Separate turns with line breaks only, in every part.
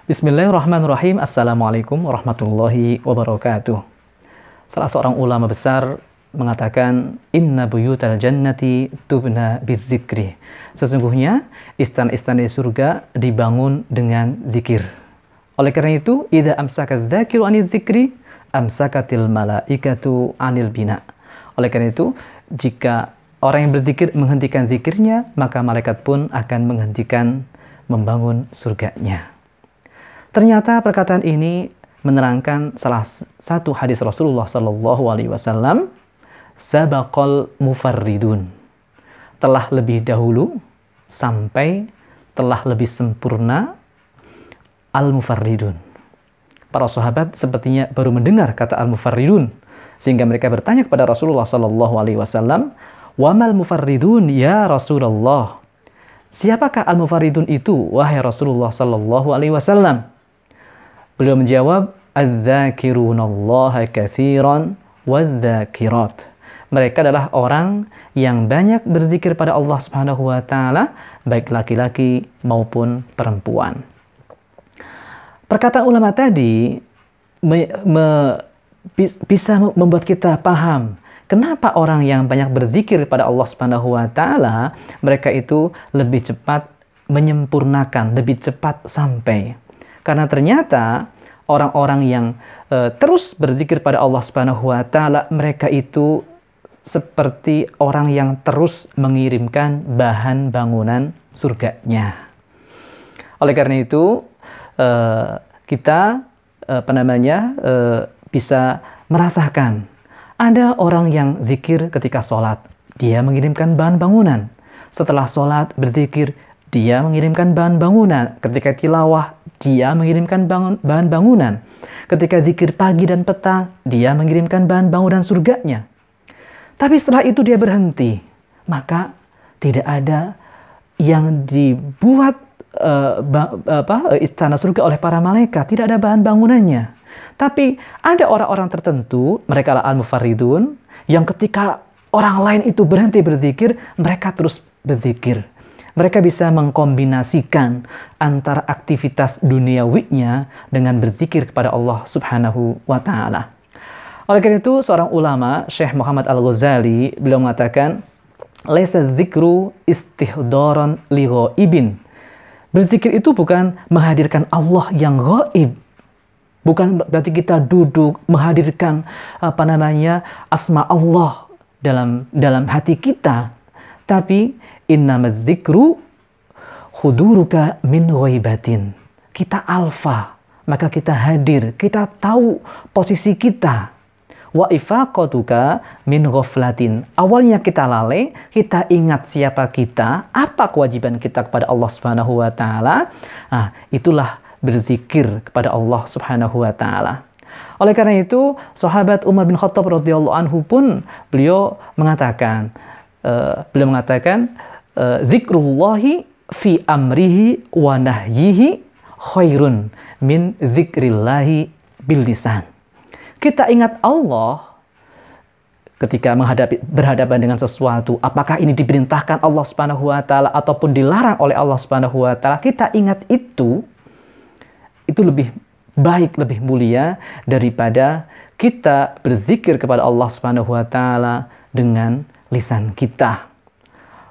Bismillahirrahmanirrahim. Assalamualaikum warahmatullahi wabarakatuh. Salah seorang ulama besar mengatakan, Inna buyutal jannati tubna bidzikri. Sesungguhnya istana-istana di surga dibangun dengan zikir. Oleh karena itu, idza amsaka dzakiru anil dzikri, amsakatil malaikatu anil bina. Oleh karena itu, jika orang yang berzikir menghentikan zikirnya, maka malaikat pun akan menghentikan membangun surganya. Ternyata perkataan ini menerangkan salah satu hadis Rasulullah SAW, sabaqal mufarridun, telah lebih dahulu sampai telah lebih sempurna al-mufarridun. Para sahabat sepertinya baru mendengar kata al-mufarridun, sehingga mereka bertanya kepada Rasulullah SAW, wamal mufarridun ya Rasulullah? Siapakah al-mufarridun itu, wahai Rasulullah SAW? Beliau menjawab, adz-dzakirunallaha katsiran wadz-dzakirat. Mereka adalah orang yang banyak berzikir pada Allah Subhanahu wa taala, baik laki-laki maupun perempuan. Perkataan ulama tadi bisa membuat kita paham kenapa orang yang banyak berzikir pada Allah Subhanahu wa taala, mereka itu lebih cepat menyempurnakan, lebih cepat sampai. Karena ternyata orang-orang yang terus berzikir pada Allah Subhanahu wa taala, mereka itu seperti orang yang terus mengirimkan bahan bangunan surganya. Oleh karena itu, kita bisa merasakan ada orang yang zikir ketika sholat, dia mengirimkan bahan bangunan. Setelah sholat berzikir, dia mengirimkan bahan bangunan. Ketika tilawah, dia mengirimkan bahan bangunan. Ketika zikir pagi dan petang, dia mengirimkan bahan bangunan surganya. Tapi setelah itu dia berhenti. Maka tidak ada yang dibuat istana surga oleh para malaikat. Tidak ada bahan bangunannya. Tapi ada orang-orang tertentu, mereka adalah al-mufarridun, yang ketika orang lain itu berhenti berzikir, mereka terus berzikir. Mereka bisa mengkombinasikan antara aktivitas duniawinya dengan berzikir kepada Allah Subhanahu wa taala. Oleh karena itu, seorang ulama, Syekh Muhammad Al-Ghazali, beliau mengatakan, laisa dzikru istihdaran li ghaibin. Berzikir itu bukan menghadirkan Allah yang ghaib. Bukan berarti kita duduk menghadirkan asma Allah dalam hati kita. Tapi innamaz dzikru huduruka min ghaibatin. Kita alfa, maka kita hadir, kita tahu posisi kita. Wa ifaqatuka min ghaflatin. Awalnya kita lalai, kita ingat siapa kita, apa kewajiban kita kepada Allah Subhanahu wa taala. Nah, itulah berzikir kepada Allah Subhanahu wa taala. Oleh karena itu, sahabat Umar bin Khattab radhiyallahu anhu pun beliau mengatakan zikrullahi fi amrihi wa nahyihi khairun min zikrillahi bil lisan. Kita ingat Allah ketika berhadapan dengan sesuatu, apakah ini diperintahkan Allah Subhanahu wa taala ataupun dilarang oleh Allah Subhanahu wa taala, kita ingat itu lebih baik, lebih mulia daripada kita berzikir kepada Allah Subhanahu wa taala dengan lisan kita.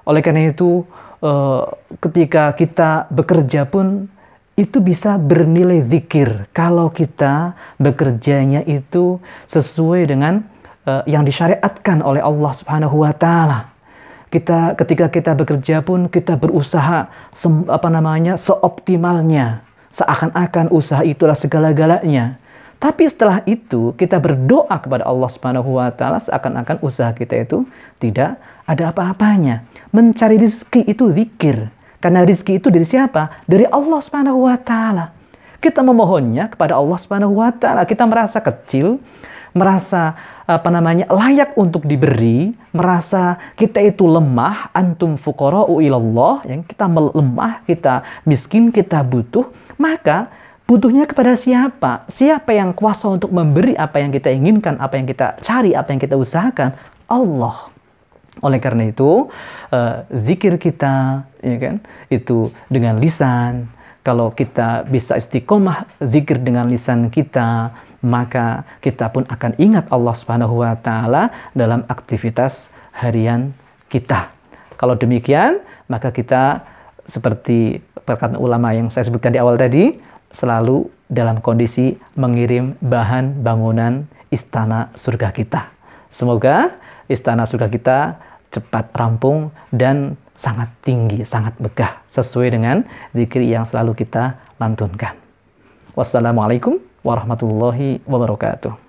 Oleh karena itu, ketika kita bekerja pun itu bisa bernilai zikir kalau kita bekerjanya itu sesuai dengan yang disyariatkan oleh Allah Subhanahu wa taala. Ketika kita bekerja pun kita berusaha seoptimalnya, seakan-akan usaha itulah segala-galanya. Tapi setelah itu kita berdoa kepada Allah Subhanahu wa taala seakan-akan usaha kita itu tidak ada apa-apanya. Mencari rezeki itu zikir. Karena rezeki itu dari siapa? Dari Allah Subhanahu wa taala. Kita memohonnya kepada Allah Subhanahu wa taala. Kita merasa kecil, merasa layak untuk diberi, merasa kita itu lemah, antum fuqara'u ilallah, yang kita lemah, kita miskin, kita butuh, maka butuhnya kepada siapa? Siapa yang kuasa untuk memberi apa yang kita inginkan, apa yang kita cari, apa yang kita usahakan? Allah. Oleh karena itu, zikir kita, ya kan, itu dengan lisan, Kalau kita bisa istiqomah zikir dengan lisan kita, maka kita pun akan ingat Allah Subhanahu wa taala dalam aktivitas harian kita. Kalau demikian, maka kita seperti perkataan ulama yang saya sebutkan di awal tadi, selalu dalam kondisi mengirim bahan bangunan istana surga kita. Semoga istana surga kita cepat rampung dan sangat tinggi, sangat megah, sesuai dengan zikir yang selalu kita lantunkan. Wassalamualaikum warahmatullahi wabarakatuh.